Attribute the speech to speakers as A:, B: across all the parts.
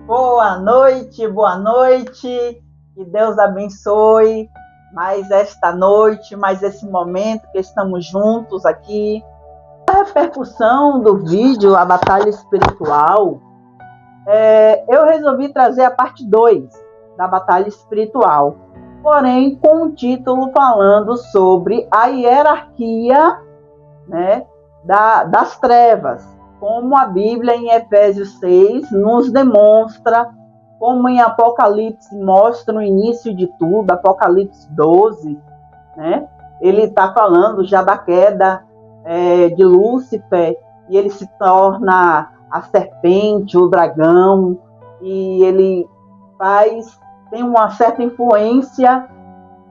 A: Boa noite, boa noite. Que Deus abençoe mais esta noite, mais esse momento que estamos juntos aqui. A repercussão do vídeo, a batalha espiritual, eu resolvi trazer a parte 2 da batalha espiritual, porém com um título falando sobre a hierarquia, né, das trevas, como a Bíblia em Efésios 6 nos demonstra, como em Apocalipse mostra o início de tudo, Apocalipse 12, né? Ele está falando já da queda de Lúcifer, e ele se torna a serpente, o dragão, e ele tem uma certa influência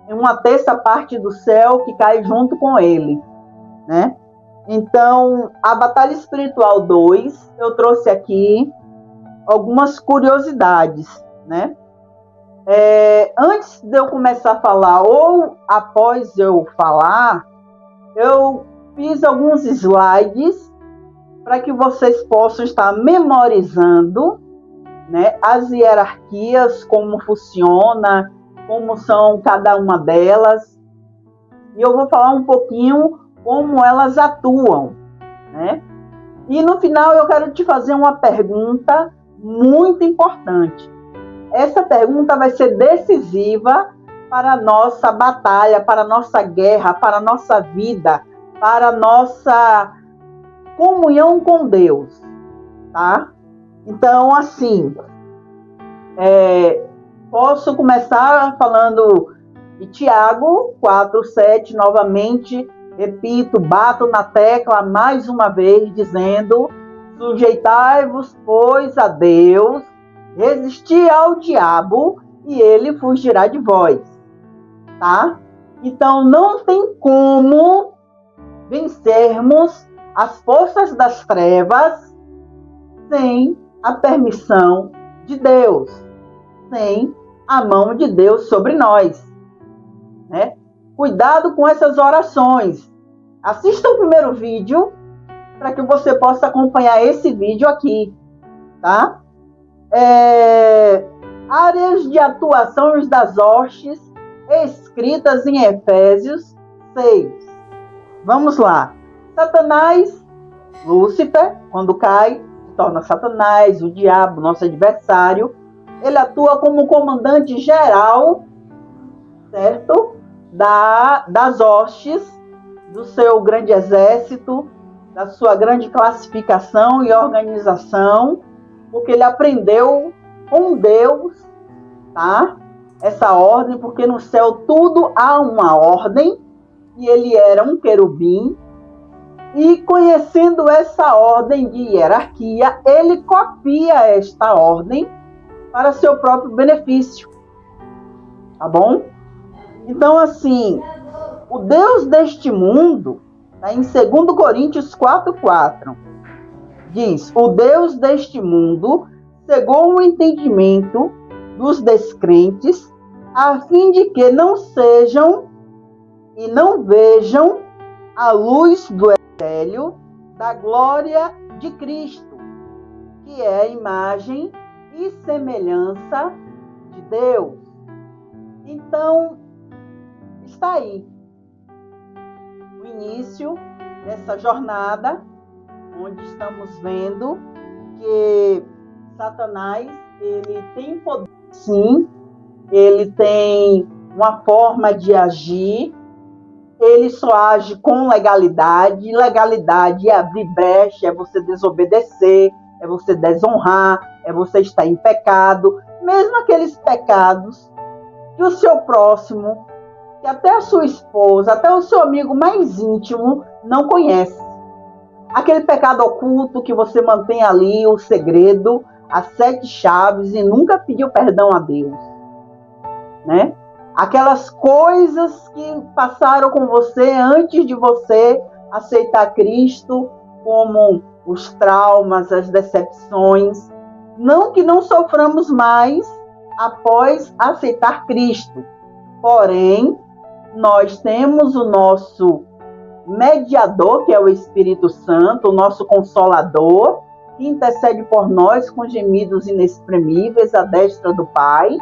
A: em uma terça parte do céu que cai junto com ele, né? Então, a Batalha Espiritual 2, eu trouxe aqui algumas curiosidades, né? Antes de eu começar a falar, ou após eu falar, eu fiz alguns slides para que vocês possam estar memorizando, né, as hierarquias, como funciona, como são cada uma delas. E eu vou falar um pouquinho como elas atuam, né? E no final eu quero te fazer uma pergunta muito importante. Essa pergunta vai ser decisiva para a nossa batalha, para a nossa guerra, para a nossa vida, para a nossa comunhão com Deus, tá? Então, assim, posso começar falando de Tiago 4:7 novamente. Repito, bato na tecla mais uma vez, dizendo: sujeitai-vos, pois, a Deus, resisti ao diabo, e ele fugirá de vós. Tá? Então, não tem como vencermos as forças das trevas sem a permissão de Deus, sem a mão de Deus sobre nós, né? Cuidado com essas orações. Assista o primeiro vídeo para que você possa acompanhar esse vídeo aqui, tá? Áreas de atuação das hostes escritas em Efésios 6. Vamos lá. Satanás, Lúcifer, quando cai, se torna Satanás, o diabo, nosso adversário. Ele atua como comandante geral, certo? Das hostes, do seu grande exército, da sua grande classificação e organização, porque ele aprendeu com Deus, tá? Essa ordem, porque no céu tudo há uma ordem, e ele era um querubim, e conhecendo essa ordem de hierarquia, ele copia esta ordem para seu próprio benefício, tá bom? Então, assim, o Deus deste mundo, tá, em 2 Coríntios 4:4, diz: o Deus deste mundo cegou o entendimento dos descrentes, a fim de que não sejam e não vejam a luz do evangelho da glória de Cristo, que é a imagem e semelhança de Deus. Então, está aí o início dessa jornada, onde estamos vendo que Satanás, ele tem poder, sim, ele tem uma forma de agir, ele só age com legalidade. Legalidade é abrir brecha, é você desobedecer, é você desonrar, é você estar em pecado, mesmo aqueles pecados que o seu próximo, que até a sua esposa, até o seu amigo mais íntimo não conhece. Aquele pecado oculto que você mantém ali, o segredo, as 7 chaves, e nunca pediu perdão a Deus, né? Aquelas coisas que passaram com você antes de você aceitar Cristo, como os traumas, as decepções. Não que não soframos mais após aceitar Cristo, porém, nós temos o nosso mediador, que é o Espírito Santo, o nosso consolador, que intercede por nós com gemidos inexprimíveis à destra do Pai,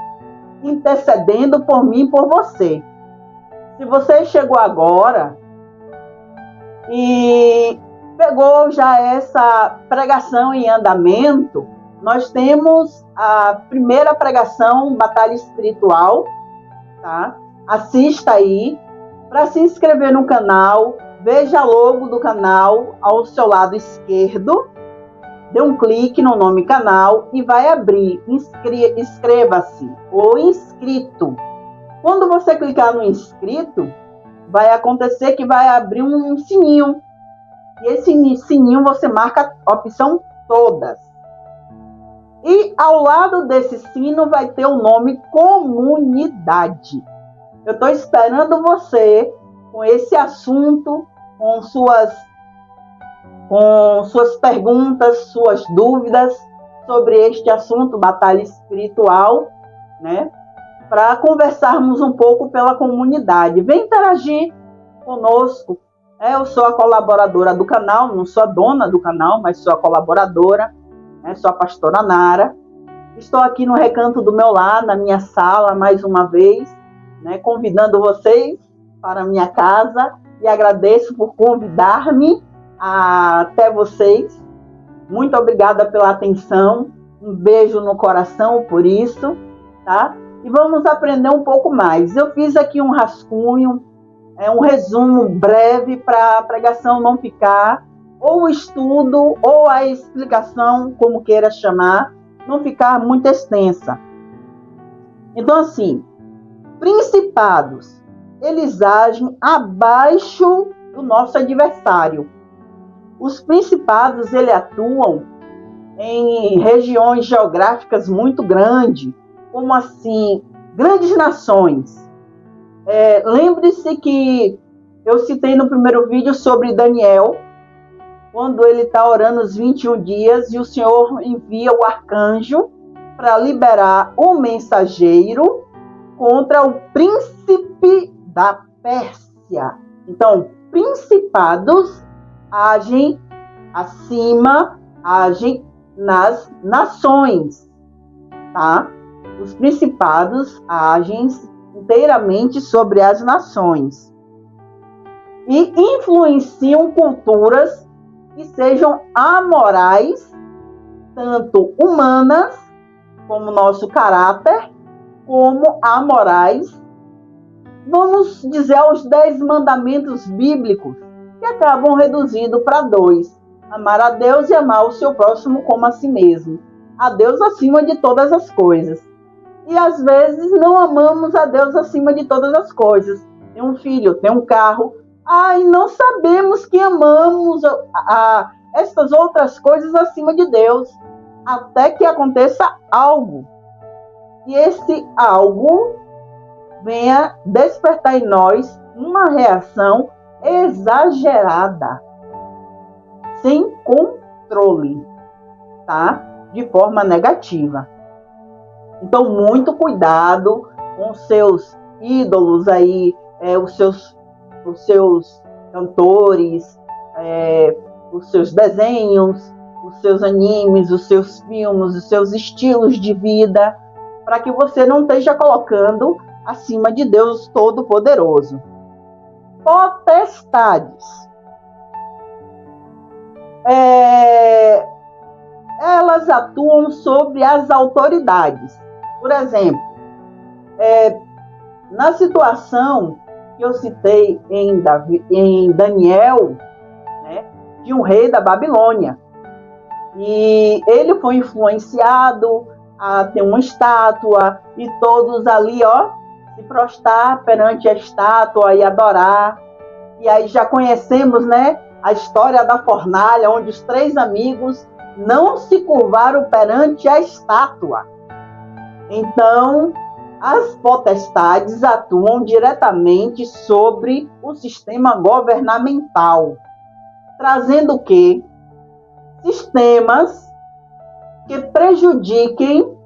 A: intercedendo por mim e por você. Se você chegou agora e pegou já essa pregação em andamento, nós temos a primeira pregação, Batalha Espiritual, tá? Assista aí, para se inscrever no canal, veja o logo do canal ao seu lado esquerdo, dê um clique no nome canal e vai abrir, inscreva-se ou inscrito. Quando você clicar no inscrito, vai acontecer que vai abrir um sininho, e esse sininho você marca a opção todas. E ao lado desse sino vai ter o nome comunidade. Eu estou esperando você com esse assunto, com suas perguntas, suas dúvidas sobre este assunto, batalha espiritual, né? Para conversarmos um pouco pela comunidade. Vem interagir conosco. Eu sou a colaboradora do canal, não sou a dona do canal, mas sou a colaboradora. Sou a pastora Nara. Estou aqui no recanto do meu lar, na minha sala, mais uma vez, né, convidando vocês para a minha casa, e agradeço por convidar-me até vocês. Muito obrigada pela atenção, um beijo no coração por isso, tá? E vamos aprender um pouco mais. Eu fiz aqui um rascunho, um resumo breve para a pregação não ficar, ou o estudo, ou a explicação, como queira chamar, não ficar muito extensa. Então, assim, principados, eles agem abaixo do nosso adversário. Os principados, eles atuam em regiões geográficas muito grandes, como assim, grandes nações. Lembre-se que eu citei no primeiro vídeo sobre Daniel, quando ele está orando os 21 dias e o Senhor envia o arcanjo para liberar o mensageiro contra o príncipe da Pérsia. Então, principados agem acima, agem nas nações, tá? Os principados agem inteiramente sobre as nações e influenciam culturas que sejam amorais, tanto humanas, como nosso caráter, como amorais, vamos dizer, aos 10 mandamentos bíblicos, que acabam reduzidos para 2. Amar a Deus e amar o seu próximo como a si mesmo. A Deus acima de todas as coisas. E às vezes não amamos a Deus acima de todas as coisas. Tem um filho, tem um carro, e não sabemos que amamos estas outras coisas acima de Deus, até que aconteça algo. E esse algo venha despertar em nós uma reação exagerada, sem controle, tá? De forma negativa. Então, muito cuidado com seus ídolos aí, os seus cantores, os seus desenhos, os seus animes, os seus filmes, os seus estilos de vida, para que você não esteja colocando acima de Deus Todo-Poderoso. Potestades. Elas atuam sobre as autoridades. Por exemplo, na situação que eu citei em Daniel, né, de um rei da Babilônia. E ele foi influenciado a ter uma estátua e todos ali, se prostrar perante a estátua e adorar. E aí já conhecemos, né, a história da fornalha, onde os 3 amigos não se curvaram perante a estátua. Então, as potestades atuam diretamente sobre o sistema governamental, trazendo o quê? Sistemas que prejudiquem,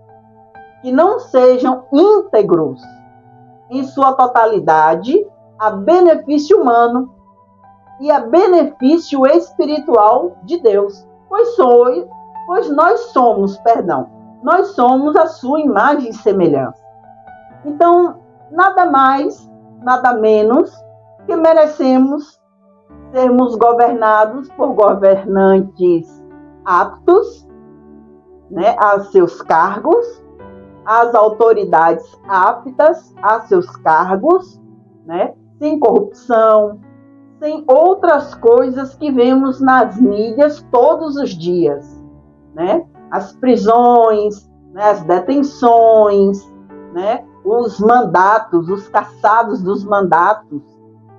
A: que não sejam íntegros em sua totalidade, a benefício humano e a benefício espiritual de Deus, pois Pois nós somos a sua imagem e semelhança. Então, nada mais, nada menos que merecemos sermos governados por governantes aptos, né, a seus cargos, as autoridades aptas a seus cargos, né, sem corrupção, sem outras coisas que vemos nas mídias todos os dias, né? As prisões, né, as detenções, né, os mandatos, os cassados dos mandatos,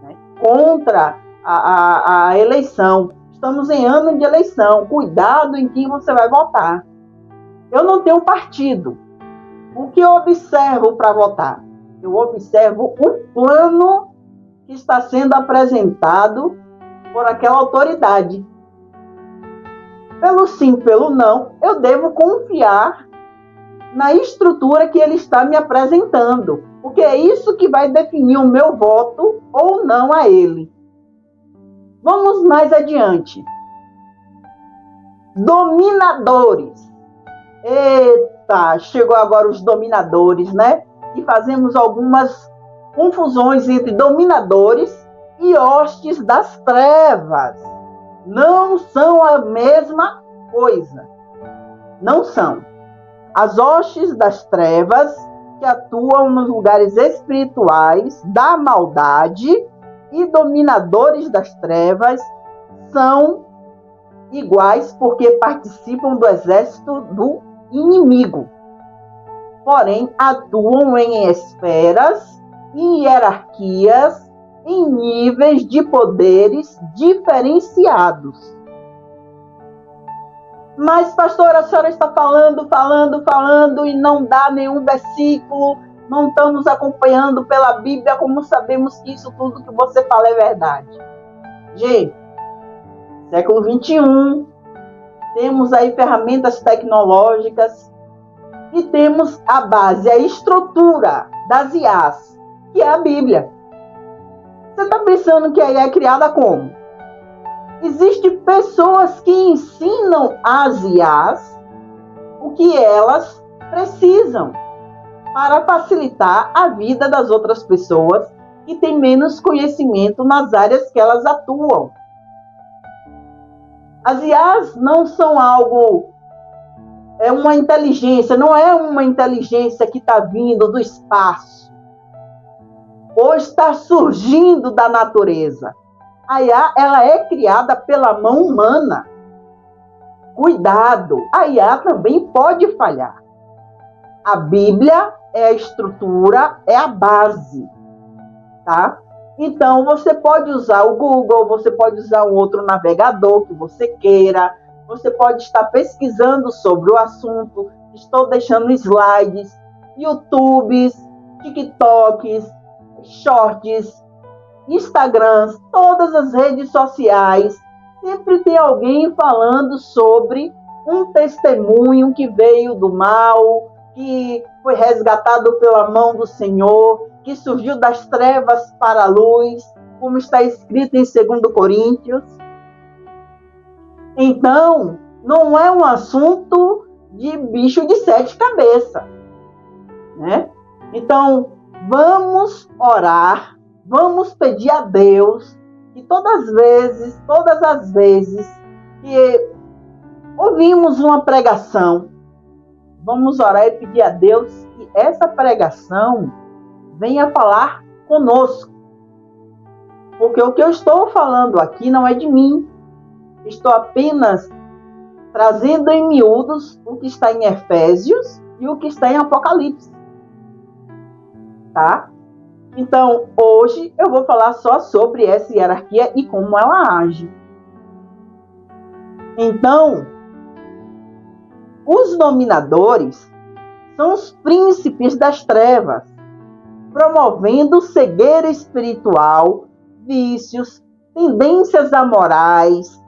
A: né, contra a eleição. Estamos em ano de eleição, cuidado em quem você vai votar. Eu não tenho partido. O que eu observo para votar? Eu observo o plano que está sendo apresentado por aquela autoridade. Pelo sim, pelo não, eu devo confiar na estrutura que ele está me apresentando, porque é isso que vai definir o meu voto ou não a ele. Vamos mais adiante. Dominadores. Eita, chegou agora os dominadores, né? E fazemos algumas confusões entre dominadores e hostes das trevas. Não são a mesma coisa. Não são. As hostes das trevas, que atuam nos lugares espirituais da maldade, e dominadores das trevas são iguais porque participam do exército do inimigo. Porém, atuam em esferas e hierarquias, em níveis de poderes diferenciados. Mas, pastora, a senhora está falando e não dá nenhum versículo, não estamos acompanhando pela Bíblia, como sabemos que isso tudo que você fala é verdade. Gente, século 21, temos aí ferramentas tecnológicas e temos a base, a estrutura das IAs, que é a Bíblia. Você está pensando que a IA é criada como? Existem pessoas que ensinam as IAs o que elas precisam para facilitar a vida das outras pessoas que têm menos conhecimento nas áreas que elas atuam. As IAs não são algo, é uma inteligência, não é uma inteligência que está vindo do espaço ou está surgindo da natureza. A IA, ela é criada pela mão humana. Cuidado, a IA também pode falhar. A Bíblia é a estrutura, é a base, tá? Então, você pode usar o Google, você pode usar um outro navegador que você queira, você pode estar pesquisando sobre o assunto. Estou deixando slides, YouTubes, TikToks, Shorts, Instagrams, todas as redes sociais. Sempre tem alguém falando sobre um testemunho que veio do mal, que foi resgatado pela mão do Senhor, que surgiu das trevas para a luz, como está escrito em 2 Coríntios. Então, não é um assunto de bicho de 7 cabeças, né? Então, vamos orar, vamos pedir a Deus que todas as vezes que ouvimos uma pregação, vamos orar e pedir a Deus que essa pregação venha falar conosco. Porque o que eu estou falando aqui não é de mim. Estou apenas trazendo em miúdos o que está em Efésios e o que está em Apocalipse. Tá? Então, hoje eu vou falar só sobre essa hierarquia e como ela age. Então, os dominadores são os príncipes das trevas, promovendo cegueira espiritual, vícios, tendências amorais,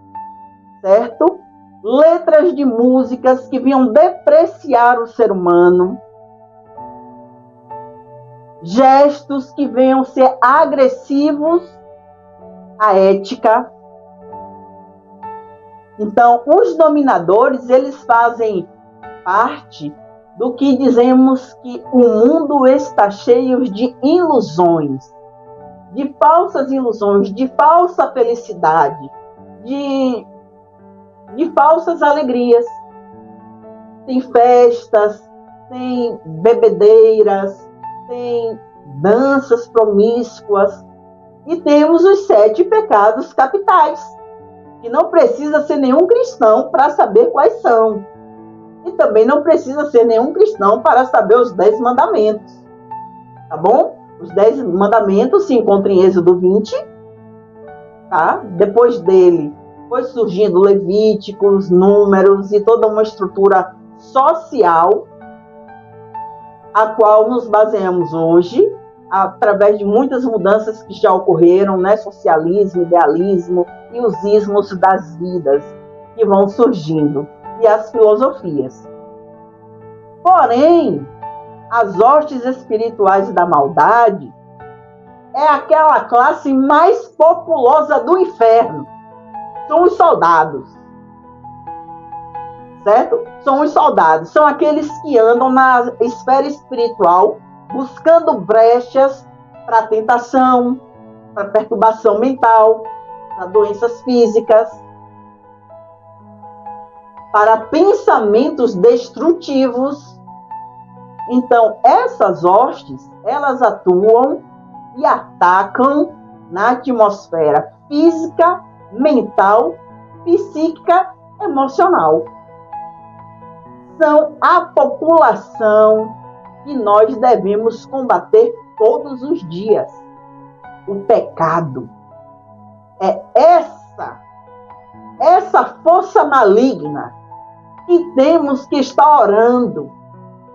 A: certo? Letras de músicas que vinham depreciar o ser humano, gestos que venham ser agressivos à ética Então, os dominadores, eles fazem parte do que dizemos que o mundo está cheio de ilusões, de falsas ilusões, de falsa felicidade, de falsas alegrias. Tem festas, tem bebedeiras, tem danças promíscuas e temos os 7 pecados capitais, que não precisa ser nenhum cristão para saber quais são. E também não precisa ser nenhum cristão para saber os 10 mandamentos. Tá bom? Os 10 mandamentos se encontram em Êxodo 20. Tá? Depois dele foi surgindo Levíticos, Números e toda uma estrutura social a qual nos baseamos hoje, através de muitas mudanças que já ocorreram, né? Socialismo, idealismo e os ismos das vidas que vão surgindo, e as filosofias. Porém, as hostes espirituais da maldade é aquela classe mais populosa do inferno. São os soldados. Certo? São os soldados. São aqueles que andam na esfera espiritual buscando brechas para tentação, para perturbação mental, para doenças físicas, para pensamentos destrutivos. Então, essas hostes, elas atuam e atacam na atmosfera física, mental, psíquica, emocional. São a população que nós devemos combater todos os dias. O pecado é essa força maligna que temos que estar orando,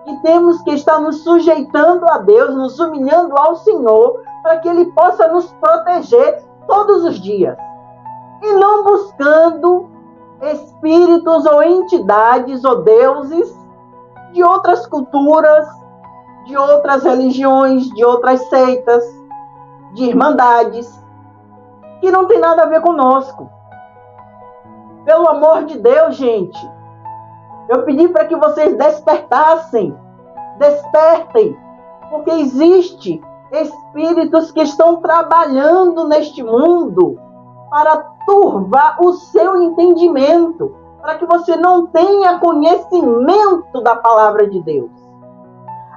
A: que temos que estar nos sujeitando a Deus, nos humilhando ao Senhor, para que Ele possa nos proteger todos os dias. E não buscando espíritos ou entidades ou deuses de outras culturas, de outras religiões, de outras seitas, de irmandades, que não tem nada a ver conosco. Pelo amor de Deus, gente, eu pedi para que vocês despertassem, despertem, porque existe espíritos que estão trabalhando neste mundo para turvar o seu entendimento, para que você não tenha conhecimento da palavra de Deus.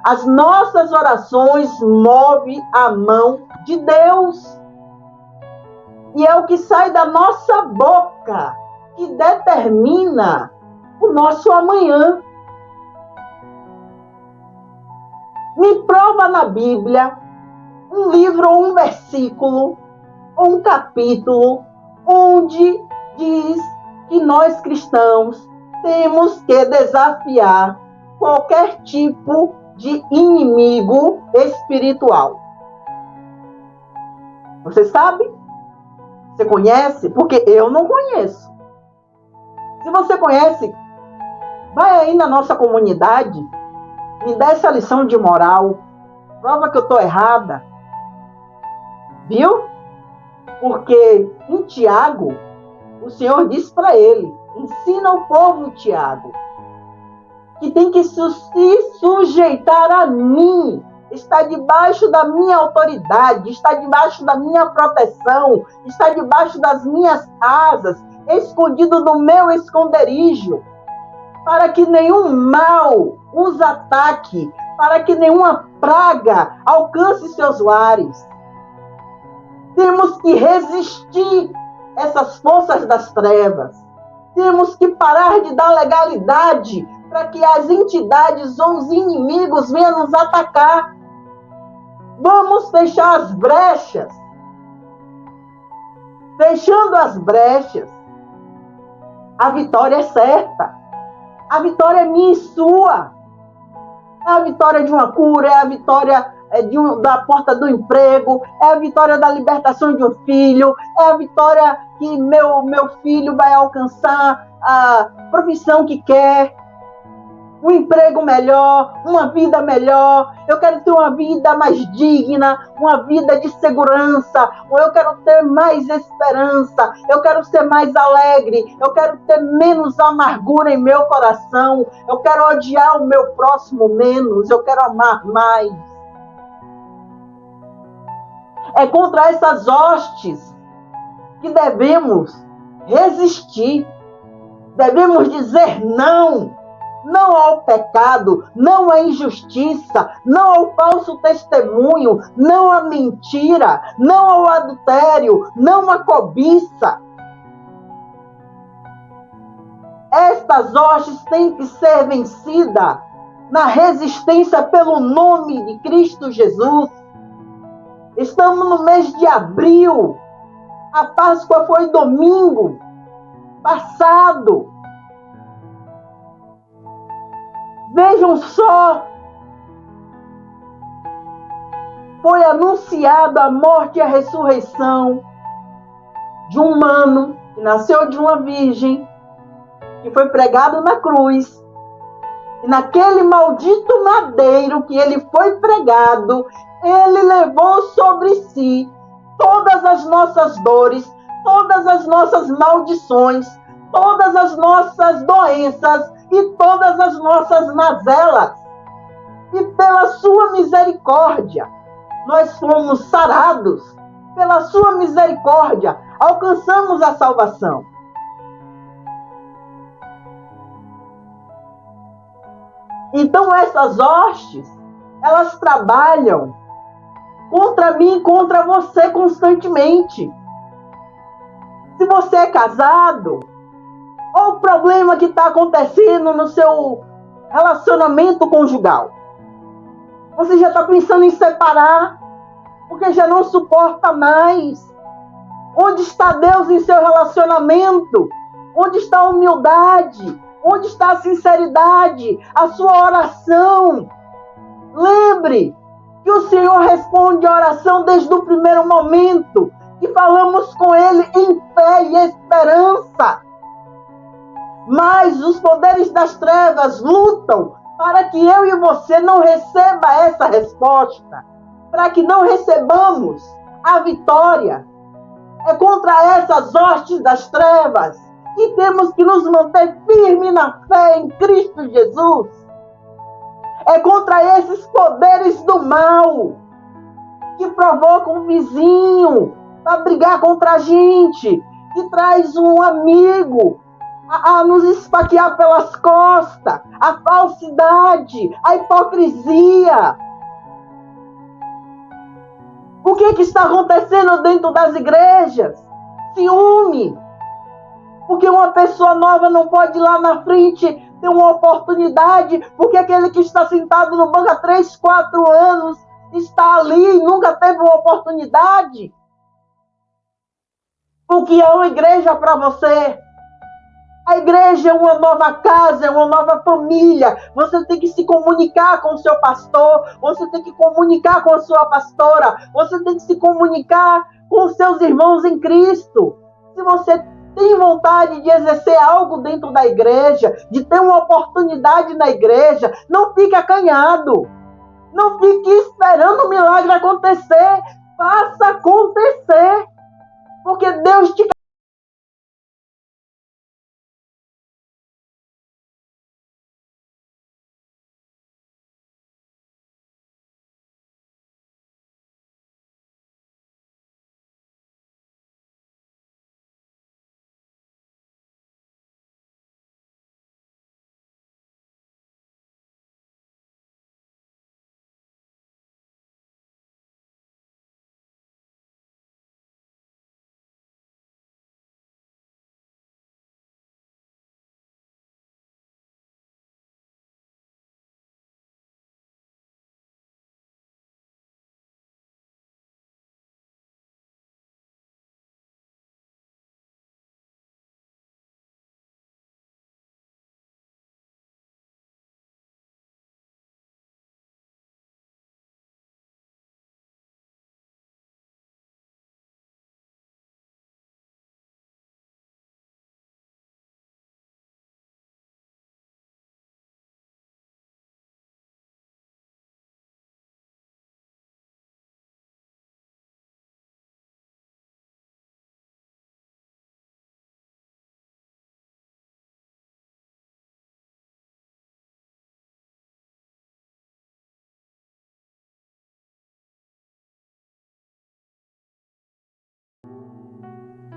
A: As nossas orações movem a mão de Deus. E é o que sai da nossa boca que determina o nosso amanhã. Me prova na Bíblia um livro ou um versículo ou um capítulo onde diz que nós cristãos temos que desafiar qualquer tipo de inimigo espiritual. Você sabe? Você conhece? Porque eu não conheço. Se você conhece, vai aí na nossa comunidade, me dá essa lição de moral, prova que eu estou errada. Viu? Porque em Tiago, o Senhor diz para ele, ensina o povo, Tiago, que tem que se sujeitar a mim, está debaixo da minha autoridade, está debaixo da minha proteção, está debaixo das minhas asas, escondido no meu esconderijo, para que nenhum mal os ataque, para que nenhuma praga alcance seus lares. Temos que resistir essas forças das trevas. Temos que parar de dar legalidade para que as entidades ou os inimigos venham nos atacar. Vamos fechar as brechas. Fechando as brechas, a vitória é certa. A vitória é minha e sua. É a vitória de uma cura, é a vitória da porta do emprego, é a vitória da libertação de um filho, é a vitória que meu filho vai alcançar a profissão que quer. um emprego melhor, uma vida melhor, eu quero ter uma vida mais digna, uma vida de segurança, ou eu quero ter mais esperança, eu quero ser mais alegre, eu quero ter menos amargura em meu coração, eu quero odiar o meu próximo menos, eu quero amar mais. É contra essas hostes que devemos resistir, devemos dizer não. Não ao pecado, não à injustiça, não ao falso testemunho, não à mentira, não ao adultério, não à cobiça. Estas hostes têm que ser vencidas na resistência pelo nome de Cristo Jesus. Estamos no mês de abril. A Páscoa foi domingo passado. Vejam só, foi anunciada a morte e a ressurreição de um humano que nasceu de uma virgem, que foi pregado na cruz, e naquele maldito madeiro que ele foi pregado, ele levou sobre si todas as nossas dores, todas as nossas maldições, todas as nossas doenças e todas as nossas mazelas. E pela sua misericórdia, nós fomos sarados. Pela sua misericórdia, alcançamos a salvação. Então essas hostes, elas trabalham contra mim e contra você constantemente. Se você é casado, olha o problema que está acontecendo no seu relacionamento conjugal. Você já está pensando em separar, porque já não suporta mais. Onde está Deus em seu relacionamento? Onde está a humildade? Onde está a sinceridade? A sua oração? Lembre que o Senhor responde a oração desde o primeiro momento que falamos com Ele em fé e esperança. Mas os poderes das trevas lutam para que eu e você não receba essa resposta, para que não recebamos a vitória. É contra essas hostes das trevas que temos que nos manter firmes na fé em Cristo Jesus. É contra esses poderes do mal que provocam um vizinho para brigar contra a gente, que traz um amigo a nos esfaquear pelas costas, a falsidade, a hipocrisia. O que está acontecendo dentro das igrejas? Ciúme. Porque uma pessoa nova não pode ir lá na frente ter uma oportunidade, porque aquele que está sentado no banco há 3, 4 anos está ali e nunca teve uma oportunidade. O que é uma igreja para você? A igreja é uma nova casa, é uma nova família. Você tem que se comunicar com o seu pastor, você tem que comunicar com a sua pastora, você tem que se comunicar com os seus irmãos em Cristo. Se você tem vontade de exercer algo dentro da igreja, de ter uma oportunidade na igreja, não fique acanhado. Não fique esperando o milagre acontecer. Faça acontecer. Porque Deus te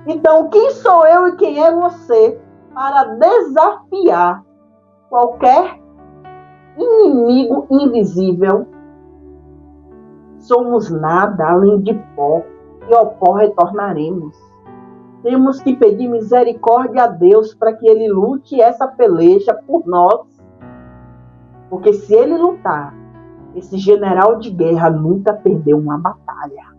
A: Então, quem sou eu e quem é você para desafiar qualquer inimigo invisível? Somos nada além de pó, e ao pó retornaremos. Temos que pedir misericórdia a Deus para que Ele lute essa peleja por nós. Porque se Ele lutar, esse general de guerra nunca perdeu uma batalha.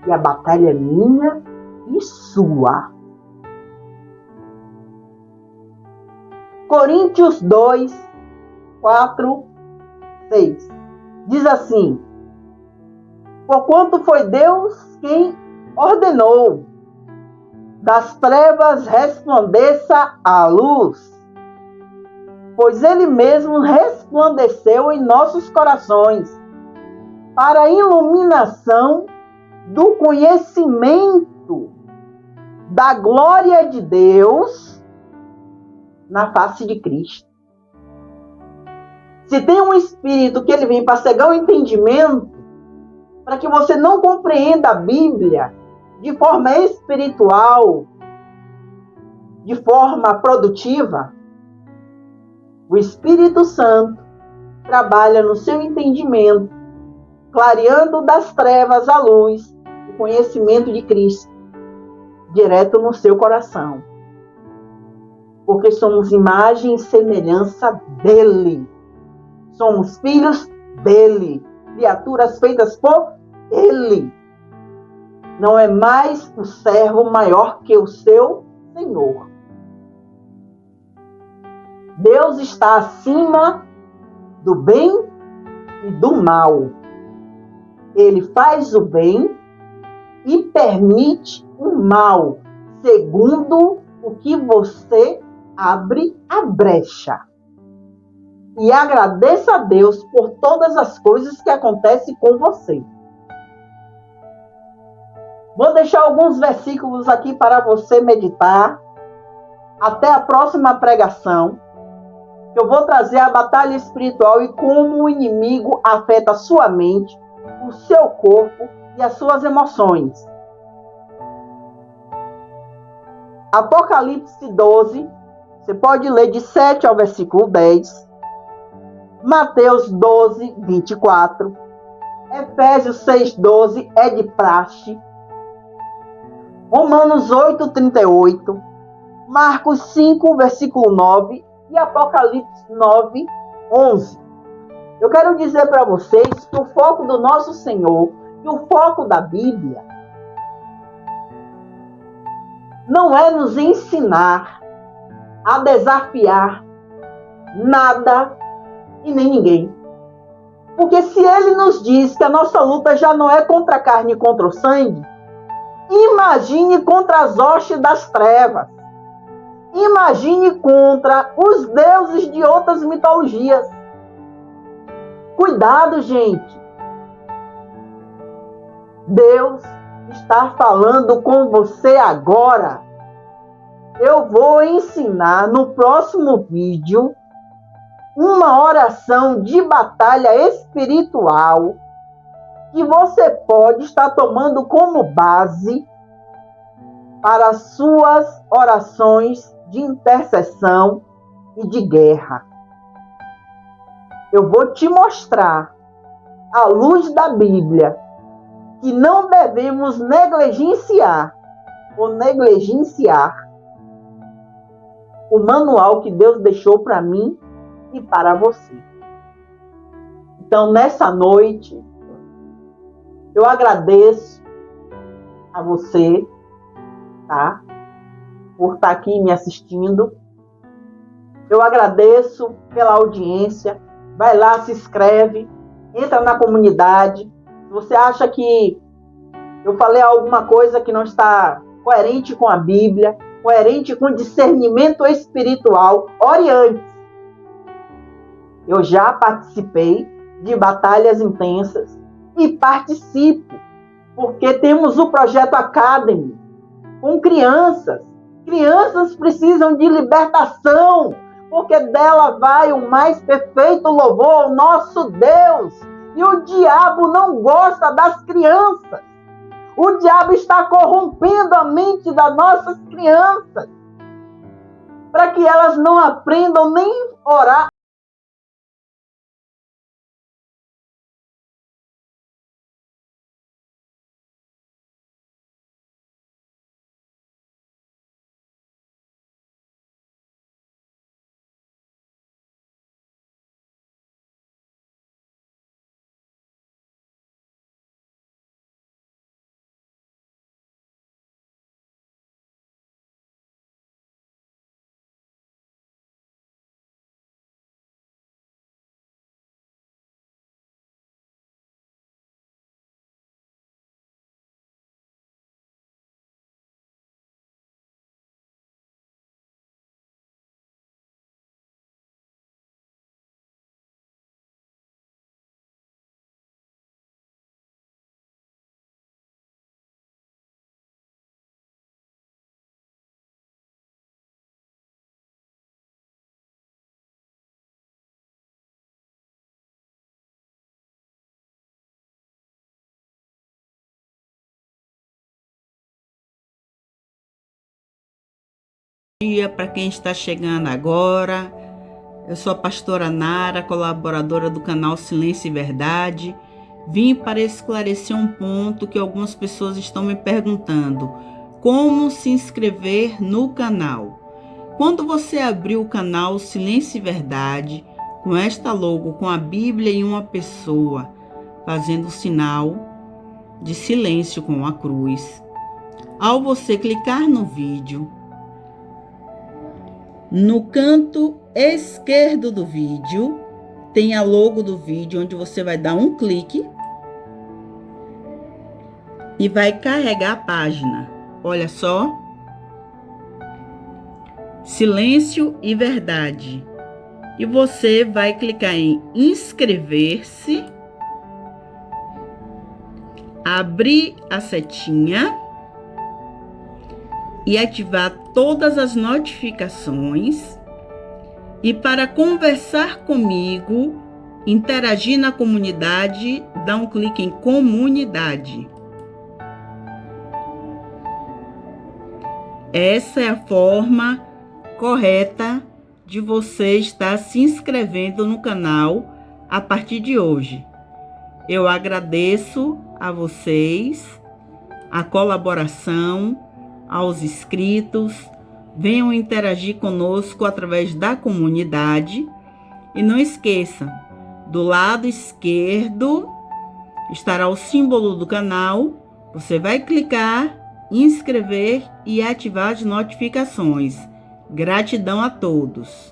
A: E a batalha é minha e sua. Coríntios 2, 4, 6. Diz assim: porquanto foi Deus quem ordenou, das trevas resplandeça a luz, pois Ele mesmo resplandeceu em nossos corações, para a iluminação do conhecimento da glória de Deus na face de Cristo. Se tem um espírito que ele vem para cegar o entendimento, para que você não compreenda a Bíblia de forma espiritual, de forma produtiva, o Espírito Santo trabalha no seu entendimento, clareando das trevas à luz o conhecimento de Cristo, direto no seu coração. Porque somos imagem e semelhança dele. Somos filhos dele, criaturas feitas por ele. Não é mais o servo maior que o seu Senhor. Deus está acima do bem e do mal. Ele faz o bem e permite o mal, segundo o que você abre a brecha. E agradeça a Deus por todas as coisas que acontecem com você. Vou deixar alguns versículos aqui para você meditar. Até a próxima pregação. Eu vou trazer a batalha espiritual e como o inimigo afeta a sua mente, o seu corpo e as suas emoções. Apocalipse 12, você pode ler de 7 ao versículo 10. Mateus 12, 24. Efésios 6, 12 é de praxe. Romanos 8, 38. Marcos 5, versículo 9. E Apocalipse 9, 11. Eu quero dizer para vocês que o foco do nosso Senhor e o foco da Bíblia não é nos ensinar a desafiar nada e nem ninguém. Porque se Ele nos diz que a nossa luta já não é contra a carne e contra o sangue, imagine contra as hostes das trevas. Imagine contra os deuses de outras mitologias. Cuidado, gente. Deus está falando com você agora. Eu vou ensinar no próximo vídeo uma oração de batalha espiritual que você pode estar tomando como base para as suas orações de intercessão e de guerra. Eu vou te mostrar, à luz da Bíblia, que não devemos negligenciar o manual que Deus deixou para mim e para você. Então, nessa noite, eu agradeço a você, tá? Por estar aqui me assistindo. Eu agradeço pela audiência. Vai lá, se inscreve, entra na comunidade. Se você acha que eu falei alguma coisa que não está coerente com a Bíblia, coerente com o discernimento espiritual, ore antes. Eu já participei de batalhas intensas e participo, porque temos o Projeto Academy com crianças. Crianças precisam de libertação, porque dela vai o mais perfeito louvor ao nosso Deus. E o diabo não gosta das crianças. O diabo está corrompendo a mente das nossas crianças, para que elas não aprendam nem orar.
B: Dia para quem está chegando agora. Eu sou a pastora Nara, colaboradora do canal Silêncio e Verdade. Vim para esclarecer um ponto que algumas pessoas estão me perguntando: como se inscrever no canal? Quando você abrir o canal Silêncio e Verdade, com esta logo, com a Bíblia e uma pessoa fazendo o sinal de silêncio com a cruz, ao você clicar no vídeo, no canto esquerdo do vídeo, tem a logo do vídeo, onde você vai dar um clique e vai carregar a página. Olha só. Silêncio e Verdade. E você vai clicar em inscrever-se, abrir a setinha e ativar todas as notificações. E para conversar comigo, interagir na comunidade, dá um clique em comunidade. Essa é a forma correta de você estar se inscrevendo no canal a partir de hoje. Eu agradeço a vocês, a colaboração, aos inscritos. Venham interagir conosco através da comunidade. E não esqueça, do lado esquerdo estará o símbolo do canal. Você vai clicar, inscrever e ativar as notificações. Gratidão a todos.